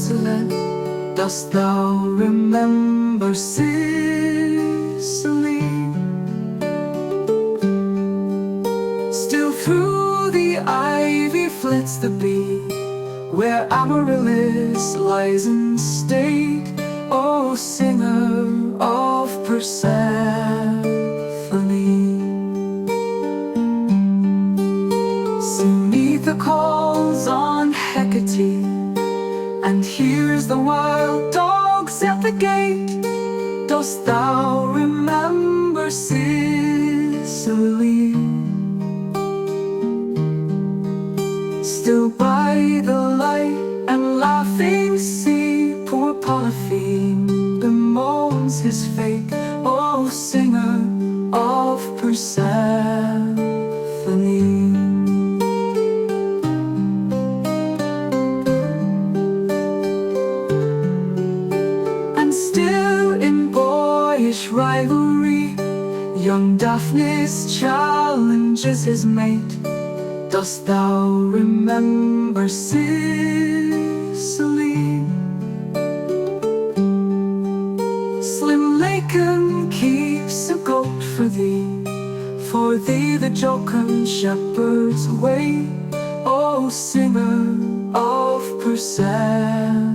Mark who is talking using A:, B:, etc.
A: desolate. Dost thou remember Sicily? Still through the ivy flits the bee, where Amaryllis lies in state. O singer of Persephone, sing 'neath the calls on Hecate, and hears the wild dogs at the gate. Dost thou remember Sicily? Still by the light and laughing sea, poor Polypheme bemoans his fate. O singer of Persephone, and still in boyish rivalry, young Daphnis challenges his mate. Dost thou remember Sicily? Slim Lacon keeps a goat for thee the jocund shepherds wait. O singer of Persephone.